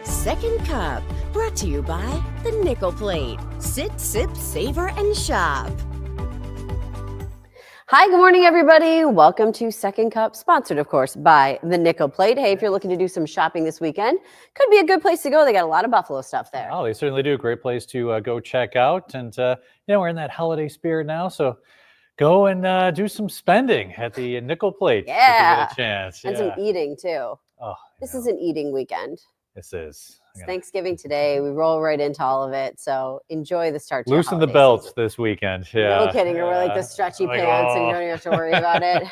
Second Cup, brought to you by the Nickel Plate. Sit, sip, savor, and shop. Hi, good morning, everybody. Welcome to Second Cup, sponsored, of course, by the Nickel Plate. Hey, if you're looking to do some shopping this weekend, could be a good place to go. They got a lot of Buffalo stuff there. Oh, they certainly do. Great place to go check out. And, we're in that holiday spirit now, so go and do some spending at the Nickel Plate. Yeah. If you get a chance. And some eating, too. Oh, this is an eating weekend. This is. It's Thanksgiving today. We roll right into all of it. So enjoy the start. Loosen the belts this weekend. Yeah. No kidding. Or wear like the stretchy pants and you don't even have to worry about it.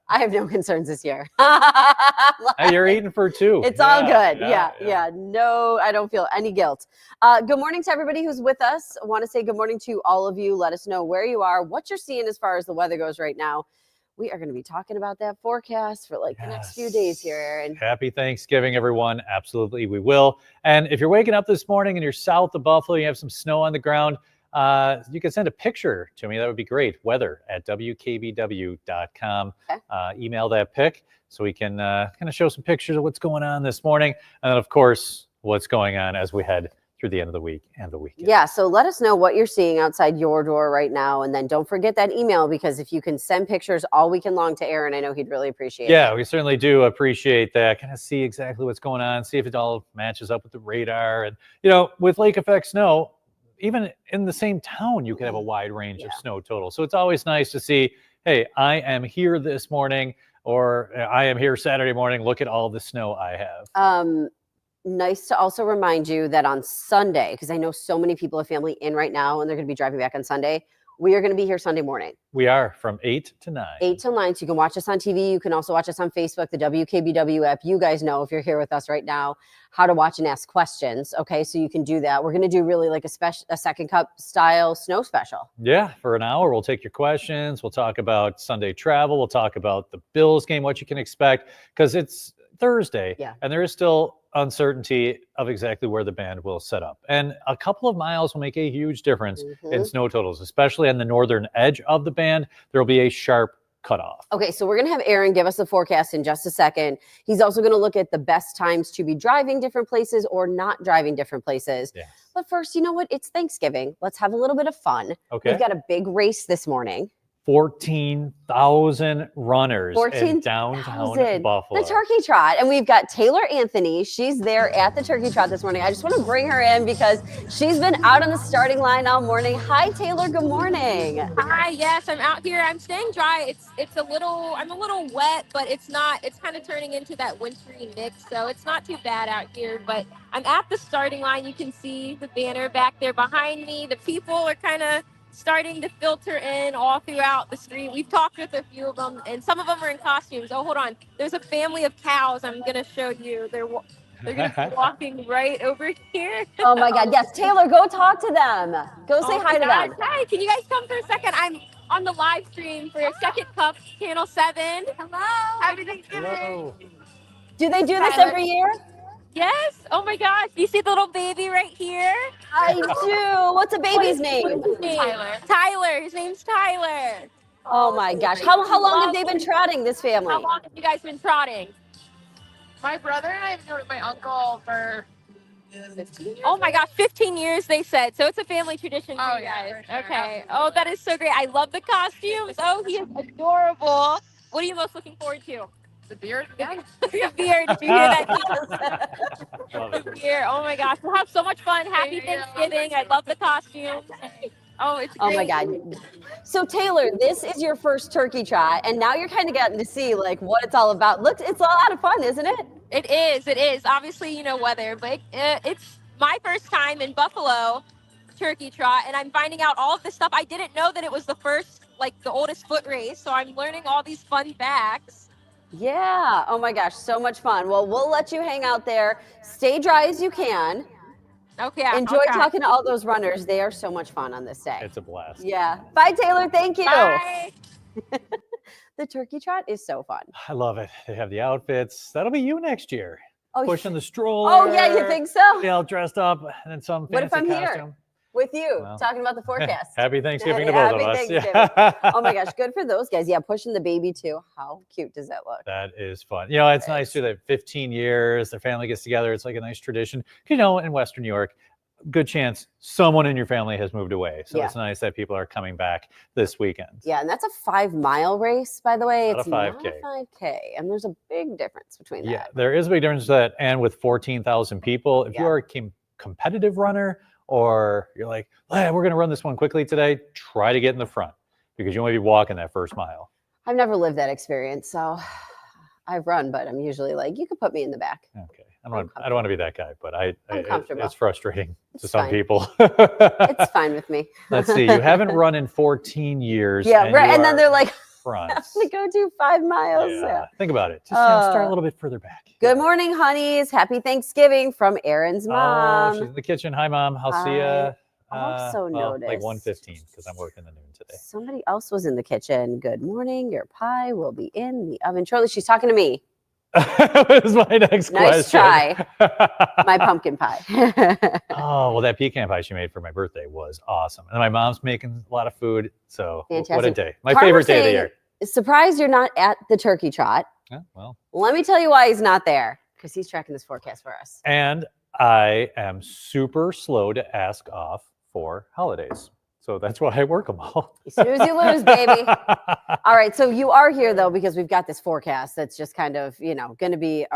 I have no concerns this year. Hey, you're eating for two. It's all good. Yeah. No, I don't feel any guilt. Good morning to everybody who's with us. I want to say good morning to all of you. Let us know where you are, what you're seeing as far as the weather goes right now. We are going to be talking about that forecast for the next few days here, Aaron. Happy Thanksgiving, everyone. Absolutely, we will. And if you're waking up this morning and you're south of Buffalo, you have some snow on the ground, you can send a picture to me. That would be great. weather@wkbw.com. Okay. Email that pic so we can kind of show some pictures of what's going on this morning. And then, of course, what's going on as we head through the end of the week and the weekend. Yeah, so let us know what you're seeing outside your door right now. And then don't forget that email, because if you can send pictures all weekend long to Aaron, I know he'd really appreciate it. Yeah, we certainly do appreciate that. Kind of see exactly what's going on, see if it all matches up with the radar. And, with lake effect snow, even in the same town, you can have a wide range of snow total. So it's always nice to see, hey, I am here this morning, or I am here Saturday morning. Look at all the snow I have. Nice to also remind you that on Sunday, because I know so many people have family in right now and they're going to be driving back on Sunday, we are going to be here Sunday morning. We are from 8 to 9. 8 till 9. So you can watch us on TV. You can also watch us on Facebook, the WKBW app. You guys know, if you're here with us right now, how to watch and ask questions. Okay, so you can do that. We're going to do really like a Second Cup style snow special. Yeah, for an hour. We'll take your questions. We'll talk about Sunday travel. We'll talk about the Bills game, what you can expect, because it's Thursday, and there is still uncertainty of exactly where the band will set up. And a couple of miles will make a huge difference in snow totals, especially on the northern edge of the band. There will be a sharp cutoff. Okay, so we're going to have Aaron give us the forecast in just a second. He's also going to look at the best times to be driving different places or not driving different places. Yes. But first, you know what? It's Thanksgiving. Let's have a little bit of fun. Okay. We've got a big race this morning. 14,000 runners in downtown Buffalo. The Turkey Trot. And we've got Taylor Anthony. She's there at the Turkey Trot this morning. I just want to bring her in because she's been out on the starting line all morning. Hi, Taylor. Good morning. Hi. Yes, I'm out here. I'm staying dry. I'm a little wet, but it's kind of turning into that wintry mix. So it's not too bad out here, but I'm at the starting line. You can see the banner back there behind me. The people are kind of starting to filter in all throughout the street. We've talked with a few of them, and some of them are in costumes. Oh, hold on. There's a family of cows I'm going to show you. They're going to be walking right over here. Oh, my God. Yes, Taylor, go talk to them. Go say hi to them. Hi, can you guys come for a second? I'm on the live stream for Second Cup, Channel 7. Hello. Happy Thanksgiving. Hello. Do they do this every year? Yes. Oh my gosh. You see the little baby right here? I do. What's the baby's name? Tyler. Tyler. His name's Tyler. Oh my gosh. How long have they been trotting, this family? How long have you guys been trotting? My brother and I have been with my uncle for 15 years. Oh my gosh, 15 years they said. So it's a family tradition for you guys. For sure. Okay. Absolutely. Oh, that is so great. I love the costumes. Oh, he is adorable. What are you most looking forward to? The beard? Yeah. The beard. Did you hear that? The beard. Oh my gosh. We'll have so much fun. Happy Thanksgiving. I love the costumes. Oh, it's great. Oh my God. So Taylor, this is your first Turkey Trot, and now you're kind of getting to see what it's all about. Look, it's a lot of fun, isn't it? It is. Obviously, weather, but it's my first time in Buffalo Turkey Trot, and I'm finding out all of this stuff. I didn't know that it was the first, the oldest foot race, so I'm learning all these fun facts. Yeah. Oh my gosh, so much fun. Well, we'll let you hang out there. Stay dry as you can. Okay. Enjoy talking to all those runners. They are so much fun on this day. It's a blast. Yeah. Bye, Taylor. Thank you. Bye. The Turkey Trot is so fun. I love it. They have the outfits. That'll be you next year. Pushing the stroller. Oh, yeah, you think so? All dressed up and in some fancy costume. Here? with you, Well, talking about the forecast. Happy Thanksgiving to both of us. Thanksgiving. Yeah. Oh my gosh, good for those guys. Yeah, pushing the baby too. How cute does that look? That is fun. It's nice too that 15 years, their family gets together. It's like a nice tradition. In Western New York, good chance someone in your family has moved away. So it's nice that people are coming back this weekend. Yeah, and that's a 5-mile race, by the way. It's not a 5K. Not a 5K. And there's a big difference between that. Yeah, there is a big difference that, and with 14,000 people, if you are a competitive runner or you're like, we're going to run this one quickly today, try to get in the front because you want to be walking that first mile. I've never lived that experience, so I've run, but I'm usually like, you could put me in the back. Okay. I don't want to be that guy, but I'm comfortable. It's frustrating to some people. It's fine with me. Let's see. You haven't run in 14 years. Yeah, right. And then they're like, front. I'm going to go do 5 miles. Yeah. Think about it. Just start a little bit further back. Good morning, honeys. Happy Thanksgiving from Aaron's mom. She's in the kitchen. Hi, Mom. I'll see you. Also noticed. Like 1:15 because I'm working the noon today. Somebody else was in the kitchen. Good morning. Your pie will be in the oven shortly. She's talking to me. That was my next question. Nice try. My pumpkin pie. Oh, well, that pecan pie she made for my birthday was awesome. And my mom's making a lot of food. So fantastic. What a day. My favorite day of the year. Surprised you're not at the turkey trot. Yeah, well. Let me tell you why he's not there. Because he's tracking this forecast for us. And I am super slow to ask off for holidays. So that's why I work them all. You snooze, you lose, baby. All right. So you are here, though, because we've got this forecast that's just kind of, going to be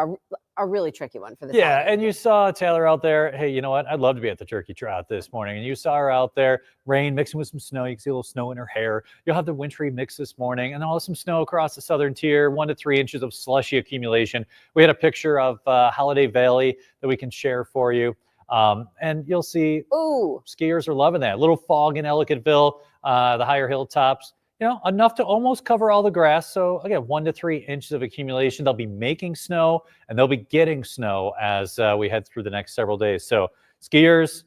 a really tricky one for this. Yeah. holiday. And you saw Taylor out there. Hey, you know what? I'd love to be at the turkey trot this morning. And you saw her out there, rain mixing with some snow. You can see a little snow in her hair. You'll have the wintry mix this morning. And then all some snow across the southern tier, 1 to 3 inches of slushy accumulation. We had a picture of Holiday Valley that we can share for you. And you'll see skiers are loving that. A little fog in Ellicottville, the higher hilltops, enough to almost cover all the grass. So again, 1 to 3 inches of accumulation. They'll be making snow and they'll be getting snow as we head through the next several days. So skiers,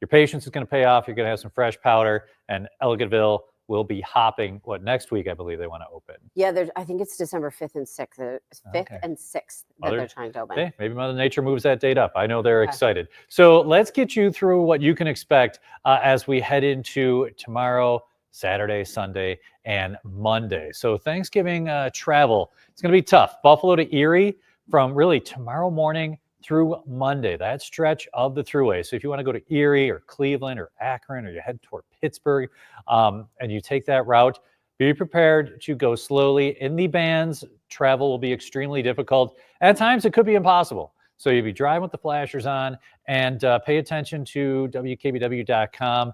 your patience is going to pay off. You're going to have some fresh powder, and Ellicottville will be hopping. Next week, I believe they want to open. Yeah, I think it's December 5th and 6th. 5th and 6th that they're trying to open. Hey, maybe Mother Nature moves that date up. I know they're excited. So let's get you through what you can expect as we head into tomorrow, Saturday, Sunday, and Monday. So Thanksgiving travel, it's going to be tough. Buffalo to Erie from really tomorrow morning through Monday, that stretch of the thruway. So if you want to go to Erie or Cleveland or Akron, or you head toward Pittsburgh and you take that route, be prepared to go slowly. In the bands, travel will be extremely difficult. At times, it could be impossible. So you'll be driving with the flashers on, and pay attention to WKBW.com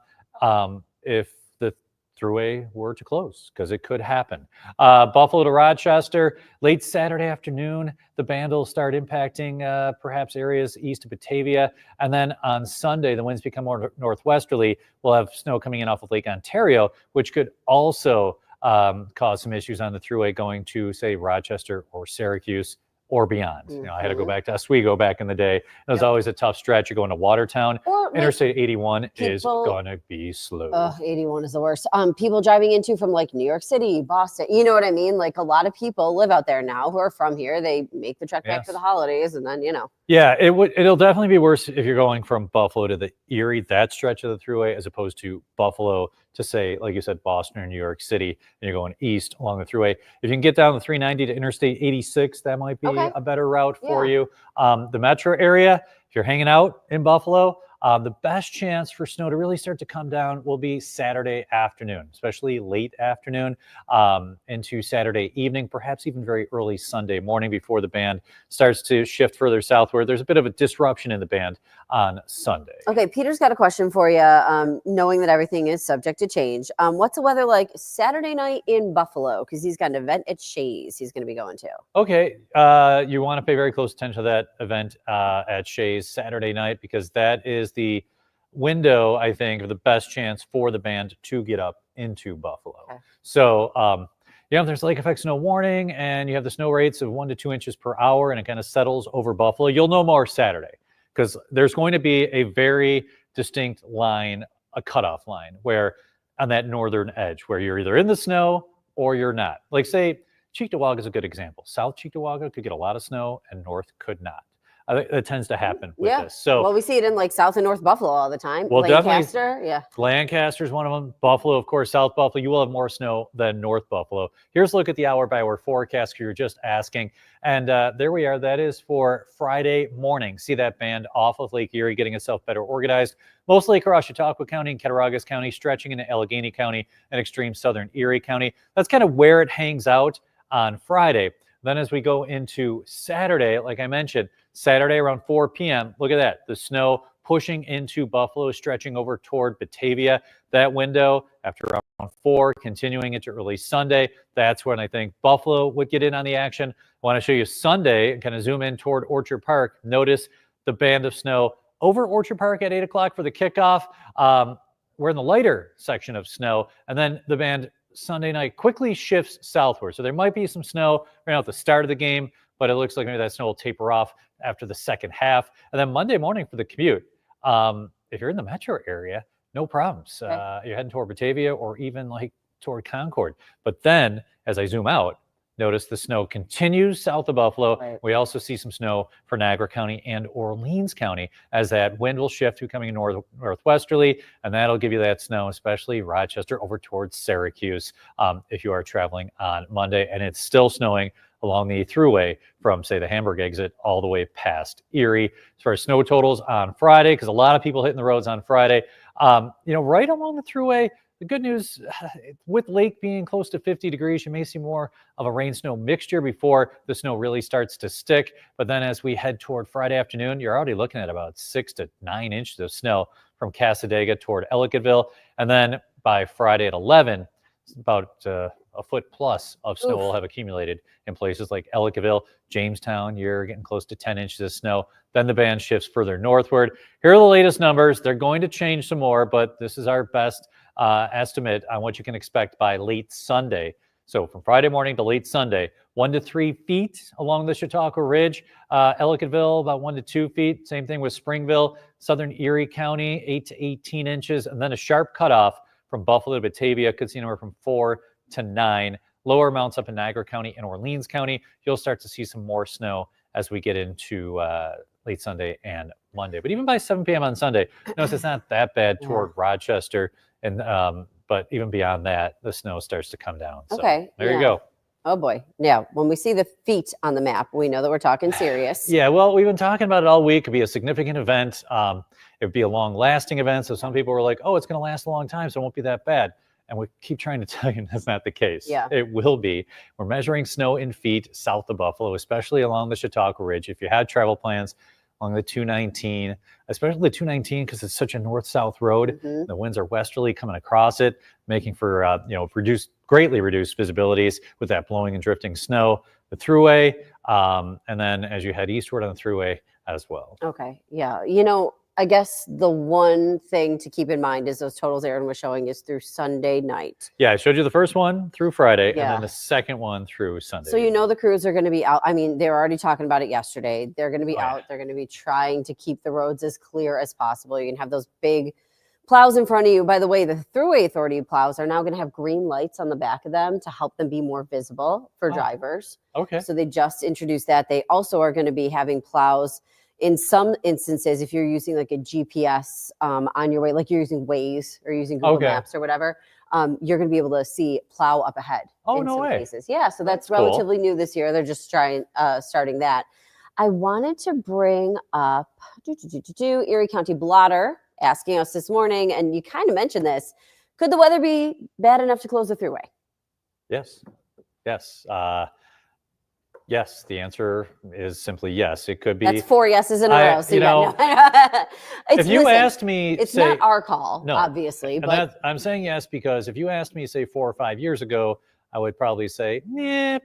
if the thruway were to close, because it could happen. Buffalo to Rochester, late Saturday afternoon, the band will start impacting perhaps areas east of Batavia. And then on Sunday, the winds become more northwesterly. We'll have snow coming in off of Lake Ontario, which could also cause some issues on the thruway going to, say, Rochester or Syracuse or beyond. I had to go back to Oswego back in the day. It was always a tough stretch. You're going to Watertown. Interstate 81 is going to be slow. 81 is the worst. People driving into from like New York City, Boston, you know what I mean? Like a lot of people live out there now who are from here. They make the trek back for the holidays, and then, Yeah, it'll definitely be worse if you're going from Buffalo to the Erie, that stretch of the thruway, as opposed to Buffalo to, say, like you said, Boston or New York City, and you're going east along the thruway. If you can get down the 390 to Interstate 86, that might be a better route for you. The metro area, if you're hanging out in Buffalo, the best chance for snow to really start to come down will be Saturday afternoon, especially late afternoon into Saturday evening, perhaps even very early Sunday morning before the band starts to shift further southward. There's a bit of a disruption in the band on Sunday. Okay, Peter's got a question for you, knowing that everything is subject to change. What's the weather like Saturday night in Buffalo? Because he's got an event at Shays he's going to be going to. Okay, you want to pay very close attention to that event at Shays Saturday night, because that is the window, I think, of the best chance for the band to get up into Buffalo. Okay. So, there's lake effect snow warning, and you have the snow rates of 1 to 2 inches per hour, and it kind of settles over Buffalo. You'll know more Saturday, because there's going to be a very distinct line, a cutoff line, where on that northern edge, where you're either in the snow or you're not. Like, say, Cheektowaga is a good example. South Cheektowaga could get a lot of snow, and north could not. I think that tends to happen with this. So, well, we see it in like South and North Buffalo all the time. Well, Lancaster, Lancaster's one of them. Buffalo, of course, South Buffalo. You will have more snow than North Buffalo. Here's a look at the hour-by-hour forecast. You were just asking. And there we are. That is for Friday morning. See that band off of Lake Erie getting itself better organized. Mostly across Chautauqua County and Cattaraugus County, stretching into Allegheny County and extreme southern Erie County. That's kind of where it hangs out on Friday. Then as we go into Saturday, like I mentioned, Saturday around 4 p.m., look at that. The snow pushing into Buffalo, stretching over toward Batavia. That window after around 4, continuing into early Sunday. That's when I think Buffalo would get in on the action. I want to show you Sunday and kind of zoom in toward Orchard Park. Notice the band of snow over Orchard Park at 8 o'clock for the kickoff. We're in the lighter section of snow, and then the band Sunday night quickly shifts southward. So there might be some snow right now at the start of the game, but it looks like maybe that snow will taper off after the second half. And then Monday morning for the commute, if you're in the metro area, no problems. You're heading toward Batavia or even like toward Concord. But then as I zoom out, notice the snow continues south of Buffalo. Right. We also see some snow for Niagara County and Orleans County as that wind will shift to coming northwesterly, and that'll give you that snow, especially Rochester over towards Syracuse if you are traveling on Monday. And it's still snowing along the thruway from, say, the Hamburg exit all the way past Erie. As far as snow totals on Friday, because a lot of people hitting the roads on Friday, right along the thruway, the good news, with Lake being close to 50 degrees, you may see more of a rain-snow mixture before the snow really starts to stick. But then as we head toward Friday afternoon, you're already looking at about 6 to 9 inches of snow from Cassadaga toward Ellicottville. And then by Friday at 11, about a foot plus of snow will have accumulated in places like Ellicottville, Jamestown. You're getting close to 10 inches of snow. Then the band shifts further northward. Here are the latest numbers. They're going to change some more, but this is our best estimate on what you can expect by late Sunday. So from Friday morning to late Sunday, 1 to 3 feet along the Chautauqua Ridge. Ellicottville, about 1 to 2 feet. Same thing with Springville, southern Erie County, 8 to 18 inches. And then a sharp cutoff from Buffalo to Batavia, could see anywhere from 4 to 9. Lower amounts up in Niagara County and Orleans County. You'll start to see some more snow as we get into late Sunday and Monday. But even by 7 p.m. on Sunday, notice it's not that bad toward Rochester. And but even beyond that, the snow starts to come down. So there you go. Oh boy. Yeah. When we see the feet on the map, we know that we're talking serious. Yeah. Well, we've been talking about it all week. It could be a significant event. It would be a long lasting event. So some people were like, oh, it's going to last a long time, so it won't be that bad. And we keep trying to tell you that's not the case. Yeah. It will be. We're measuring snow in feet south of Buffalo, especially along the Chautauqua Ridge. If you had travel plans along the 219, especially the 219 because it's such a north-south road. The winds are westerly coming across it, making for greatly reduced visibilities with that blowing and drifting snow. The thruway, and then as you head eastward on the thruway as well. Okay. Yeah. I guess the one thing to keep in mind is those totals Aaron was showing is through Sunday night. Yeah, I showed you the first one through Friday, and then the second one through Sunday. So the crews are going to be out. I mean, they were already talking about it yesterday. They're going to be out. They're going to be trying to keep the roads as clear as possible. You can have those big plows in front of you. By the way, the Thruway Authority plows are now going to have green lights on the back of them to help them be more visible for drivers. Okay. So they just introduced that. They also are going to be having plows in some instances, if you're using like a GPS on your way, like you're using Waze or using Google Maps or whatever, you're going to be able to see plow up ahead. Oh, in no some way. cases. Yeah, so that's cool. relatively new this year. They're just starting that. I wanted to bring up Erie County Blotter asking us this morning, and you kind of mentioned this. Could the weather be bad enough to close the thruway? Yes. Yes, the answer is simply yes. It could be. That's 4 yeses in a row. So if you asked me, it's not our call, obviously. But I'm saying yes because if you asked me, say 4 or 5 years ago, I would probably say,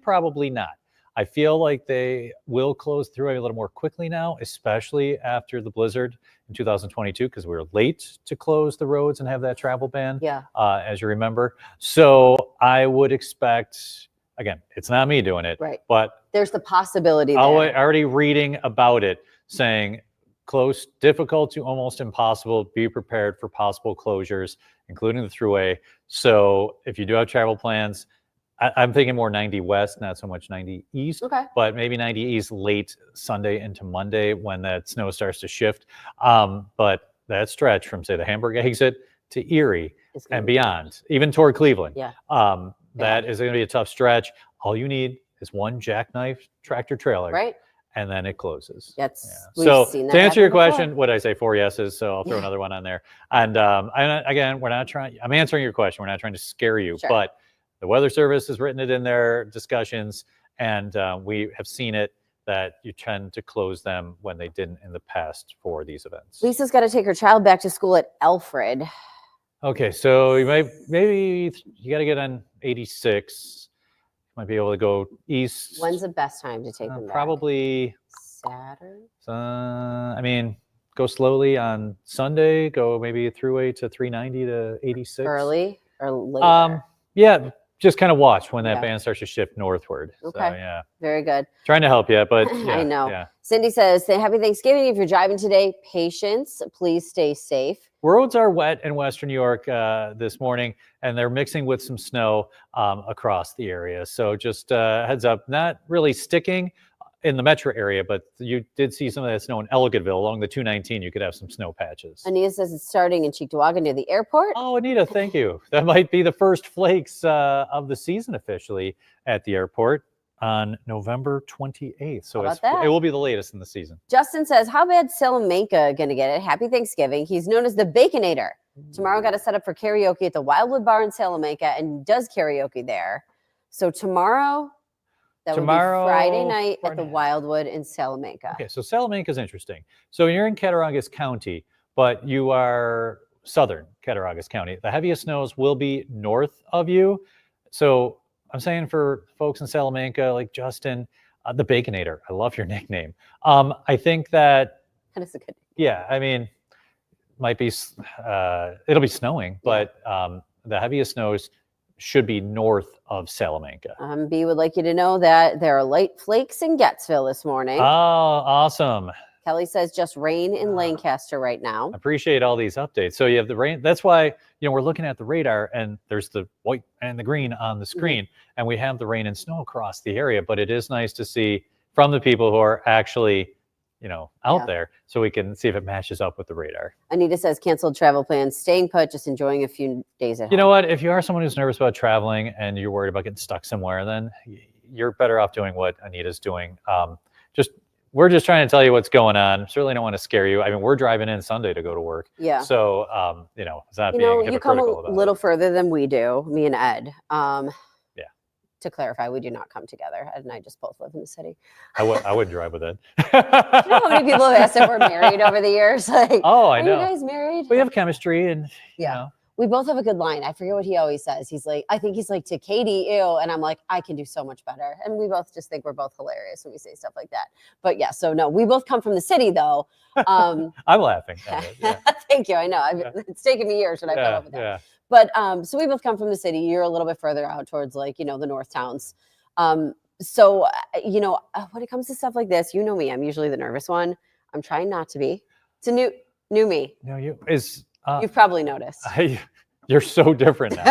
probably not. I feel like they will close through a little more quickly now, especially after the blizzard in 2022, because we were late to close the roads and have that travel ban, as you remember. So I would expect. Again, it's not me doing it, but there's the possibility there. Already reading about it, saying close, difficult to almost impossible. Be prepared for possible closures, including the thruway. So if you do have travel plans, I'm thinking more 90 west, not so much 90 east, Okay. but maybe 90 east late Sunday into Monday when that snow starts to shift. But that stretch from, say, the Hamburg exit to Erie and beyond, even toward Cleveland, that is going to be a tough stretch. All you need is one jackknife tractor trailer. Right. And then it closes. So to answer your question, what did I say? 4 yeses. So I'll throw another one on there. And again, we're not trying. I'm answering your question. We're not trying to scare you, but the Weather Service has written it in their discussions, and we have seen it that you tend to close them when they didn't in the past for these events. Lisa's got to take her child back to school at Alfred. Okay, so you maybe you got to get on 86. Might be able to go east. When's the best time to take them back? Probably Saturday. I mean, go slowly on Sunday. Go maybe throughway to 390 to 86. Early or later? Yeah, just kind of watch when that band starts to shift northward. Okay. So, yeah. Very good. Trying to help you, but yeah, I know. Yeah. Cindy says, "Say happy Thanksgiving. If you're driving today, patience. Please stay safe." Roads are wet in Western New York this morning, and they're mixing with some snow across the area. So just heads up, not really sticking in the metro area, but you did see some of that snow in Ellicottville along the 219. You could have some snow patches. Anita says it's starting in Cheektowaga near the airport. Oh, Anita, thank you. That might be the first flakes of the season officially at the airport on November 28th. So it will be the latest in the season. Justin says, how bad Salamanca going to get it? Happy Thanksgiving. He's known as the Baconator. Tomorrow got to set up for karaoke at the Wildwood Bar in Salamanca and does karaoke there. So tomorrow, would be Friday night at the Wildwood in Salamanca. Okay, so Salamanca is interesting. So you're in Cattaraugus County, but you are southern Cattaraugus County. The heaviest snows will be north of you. So I'm saying for folks in Salamanca, like Justin, the Baconator. I love your nickname. I think that is a good. Yeah, I mean, might be it'll be snowing, but the heaviest snows should be north of Salamanca. B would like you to know that there are light flakes in Gettsville this morning. Oh, awesome. Kelly says just rain in Lancaster right now. I appreciate all these updates. So you have the rain. That's why, we're looking at the radar and there's the white and the green on the screen, and we have the rain and snow across the area. But it is nice to see from the people who are actually, out there, so we can see if it matches up with the radar. Anita says canceled travel plans, staying put, just enjoying a few days at home. You know what? If you are someone who's nervous about traveling and you're worried about getting stuck somewhere, then you're better off doing what Anita's doing. We're just trying to tell you what's going on. Certainly don't want to scare you. I mean, we're driving in Sunday to go to work. Yeah. So, it's not being hypocritical you come a about little it. further than we do, me and Ed. Yeah. To clarify, we do not come together. Ed and I just both live in the city. I wouldn't drive with it. You know how many people have asked if we're married over the years? Like, oh, I know. Are you guys married? We have chemistry and, We both have a good line. I forget what he always says. He's like, I think he's like, to Katie, ew. And I'm like, I can do so much better. And we both just think we're both hilarious when we say stuff like that. But yeah, so no, we both come from the city though. I'm laughing at it. Yeah. Thank you. I know. It's taken me years when I've come up with that. Yeah. But so we both come from the city. You're a little bit further out towards like, the north towns. So, when it comes to stuff like this, me, I'm usually the nervous one. I'm trying not to be. It's a new me. No, You've probably noticed. You're so different now.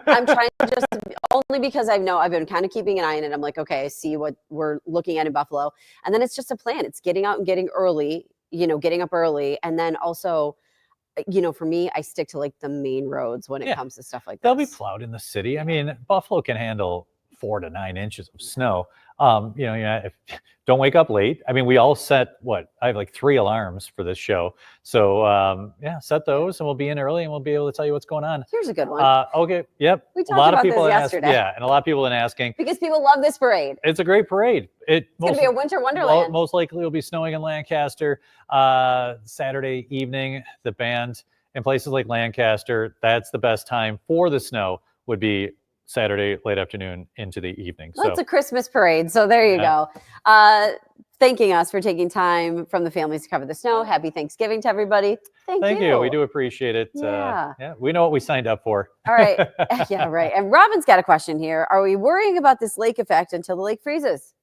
I'm trying to just, only because I've been kind of keeping an eye on it. I'm like, okay, I see what we're looking at in Buffalo. And then it's just a plan. It's getting out and getting early, getting up early. And then also, for me, I stick to like the main roads when it comes to stuff like that. They'll be plowed in the city. I mean, Buffalo can handle 4 to 9 inches of snow. Don't wake up late. I mean, we all set I have like 3 alarms for this show. So set those and we'll be in early and we'll be able to tell you what's going on. Here's a good one. Okay. Yep. We talked about this yesterday. And a lot of people have been asking. Because people love this parade. It's a great parade. It's going to be a winter wonderland. Most likely will be snowing in Lancaster Saturday evening. The band in places like Lancaster, that's the best time for the snow would be Saturday late afternoon into the evening. Well, it's a Christmas parade, so there you go. Thanking us for taking time from the families to cover the snow. Happy Thanksgiving to everybody. Thank you. We do appreciate it. Yeah. We know what we signed up for. All right. Yeah, right. And Robin's got a question here. Are we worrying about this lake effect until the lake freezes?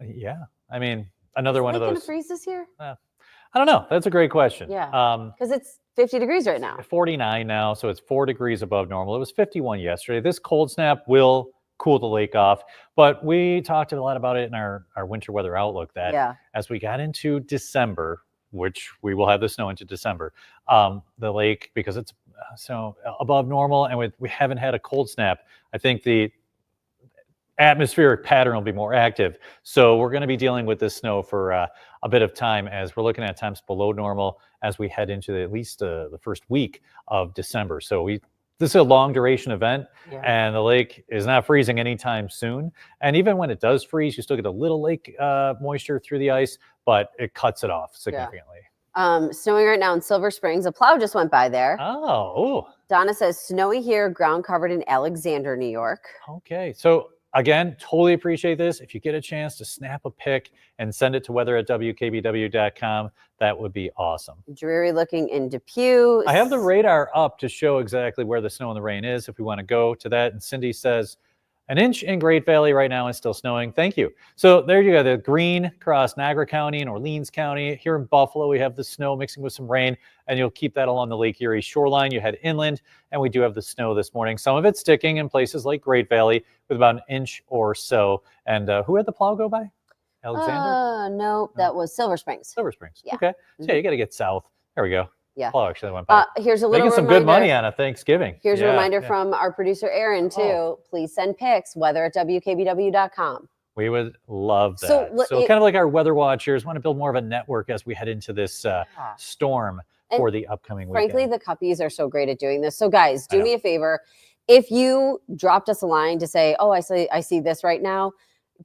Yeah. I mean, another one of those. Freeze this year? I don't know. That's a great question. Yeah. Because it's 50 degrees right now. 49 now, so it's 4 degrees above normal. It was 51 yesterday. This cold snap will cool the lake off, but we talked a lot about it in our winter weather outlook that as we got into December, which we will have the snow into December, the lake, because it's so above normal and we haven't had a cold snap, I think the atmospheric pattern will be more active. So we're going to be dealing with this snow for a bit of time, as we're looking at temps below normal as we head into at least the first week of December. So this is a long duration event, and the lake is not freezing anytime soon. And even when it does freeze, you still get a little lake moisture through the ice, but it cuts it off significantly. Snowing right now in Silver Springs. A plow just went by there. Oh. Donna says snowy here, ground covered in Alexander, New York. Okay. So again, totally appreciate this. If you get a chance to snap a pic and send it to weather@wkbw.com, that would be awesome. Dreary looking in Depew. I have the radar up to show exactly where the snow and the rain is if we want to go to that. And Cindy says, an inch in Great Valley right now and still snowing. Thank you. So there you go. The green across Niagara County and Orleans County. Here in Buffalo, we have the snow mixing with some rain, and you'll keep that along the Lake Erie shoreline. You head inland, and we do have the snow this morning. Some of it sticking in places like Great Valley with about an inch or so. And who had the plow go by? Alexander? No, that was Silver Springs. Silver Springs. Yeah. Okay. So you got to get south. There we go. Yeah. Plow actually went by. Here's a little making some good money on a Thanksgiving. Here's a reminder from our producer, Aaron, too. Please send pics, weather@wkbw.com. We would love that. So kind of like our weather watchers want to build more of a network as we head into this storm for the upcoming weekend. Frankly, the Cuppies are so great at doing this. So guys, do me a favor. If you dropped us a line to say, oh, I see this right now,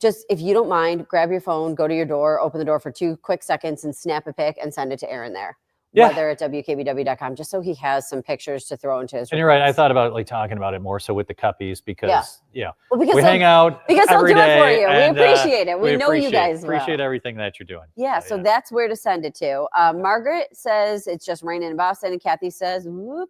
just, if you don't mind, grab your phone, go to your door, open the door for 2 quick seconds and snap a pic and send it to Aaron there. Weather@wkbw.com, just so he has some pictures to throw into his. And you're right. I thought about talking about it more so with the Cuppies because because we hang out every day. It for you. We appreciate it. We know you guys appreciate everything that you're doing. So that's where to send it to. Margaret says it's just raining in Boston, and Kathy says, whoop,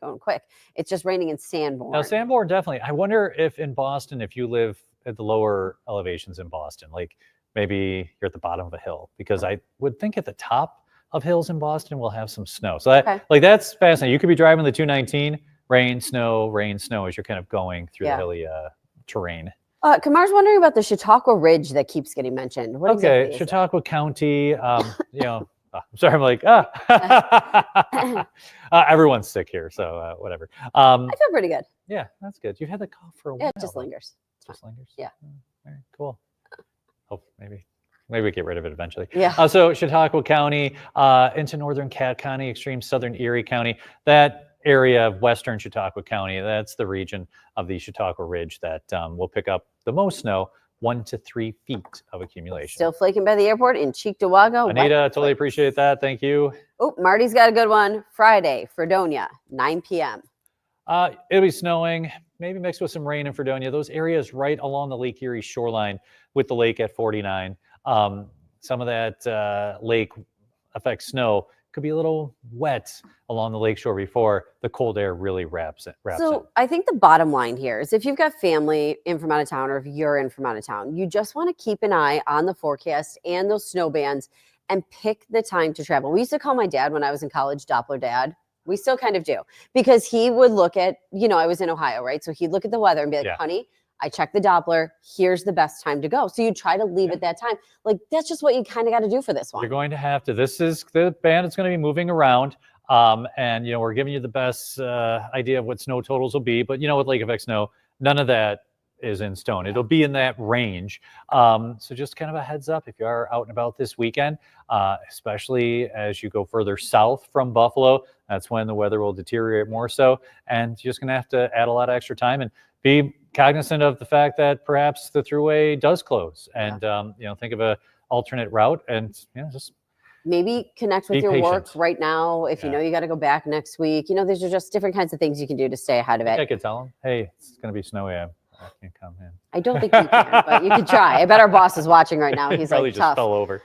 going quick. It's just raining in Sanborn. Now, Sanborn, definitely. I wonder if in Boston, if you live at the lower elevations in Boston, like maybe you're at the bottom of a hill, because I would think at the top of hills in Boston will have some snow. So that's fascinating. You could be driving the 219, rain, snow as you're kind of going through the hilly terrain. Kamar's wondering about the Chautauqua Ridge that keeps getting mentioned. What exactly Chautauqua County, I'm sorry, I'm like, everyone's sick here, so whatever. I feel pretty good. Yeah, that's good. You've had the cough for a while. Yeah, it just lingers. Just lingers? Yeah. All right, cool. Oh, maybe we get rid of it eventually. Yeah. So Chautauqua County into northern Cat County, extreme southern Erie County, that area of western Chautauqua County, that's the region of the Chautauqua Ridge that will pick up the most snow, 1 to 3 feet of accumulation. Still flaking by the airport in Cheektowaga. Anita, totally appreciate that. Thank you. Oh, Marty's got a good one. Friday, Fredonia, 9 p.m. It'll be snowing, maybe mixed with some rain in Fredonia. Those areas right along the Lake Erie shoreline with the lake at 49. Some of that lake effect snow could be a little wet along the lakeshore before the cold air really wraps in. I think the bottom line here is if you've got family in from out of town, or if you're in from out of town, you just want to keep an eye on the forecast and those snow bands and pick the time to travel. We used to call my dad when I was in college Doppler Dad. We still kind of do, because he would look at, I was in Ohio, right? So he'd look at the weather and be like, honey, I checked the Doppler. Here's the best time to go. So you try to leave at that time. Like, that's just what you kind of got to do for this one. You're going to have to. This is the band is going to be moving around. And, we're giving you the best idea of what snow totals will be. But, with lake effect snow, none of that is in stone. It'll be in that range. So just kind of a heads up if you are out and about this weekend, especially as you go further south from Buffalo. That's when the weather will deteriorate more so. And you're just going to have to add a lot of extra time and be cognizant of the fact that perhaps the thruway does close, and think of a alternate route, and just maybe connect with your work right now. If you know you got to go back next week, these are just different kinds of things you can do to stay ahead of it. I could tell them, hey, it's going to be snowy. I can come in. I don't think you can, but you can try. I bet our boss is watching right now. He's probably like, just tough. fell over.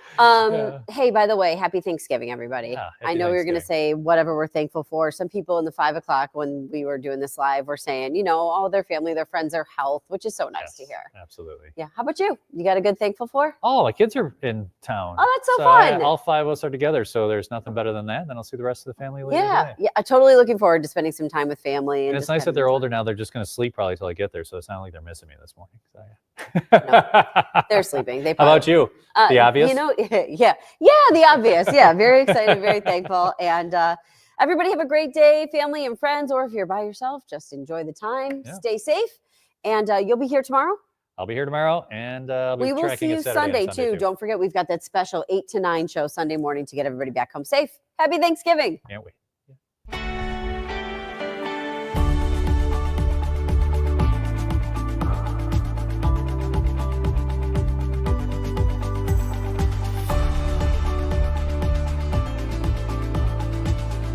Hey, by the way, happy Thanksgiving, everybody. Yeah, I know we were going to say whatever we're thankful for. Some people in the 5 o'clock when we were doing this live were saying, you know, all their family, their friends, their health, which is so nice to hear. Absolutely. Yeah. How about you? You got a good thankful for? Oh, my kids are in town. Oh, that's so fun. All 5 of us are together, so there's nothing better than that. Then I'll see the rest of the family later today. Yeah. I'm totally looking forward to spending some time with family. And it's nice that they're older now. They're just going to sleep probably till I get there, so it's not like they're missing me this morning. So, No, they're sleeping. How about you? The obvious? You know, yeah, the obvious. Yeah, very excited, very thankful. And everybody have a great day, family and friends, or if you're by yourself, just enjoy the time. Yeah. Stay safe. And you'll be here tomorrow? I'll be here tomorrow, and we will see you Sunday too. Don't forget, we've got that special 8 to 9 show Sunday morning to get everybody back home safe. Happy Thanksgiving. Can't wait.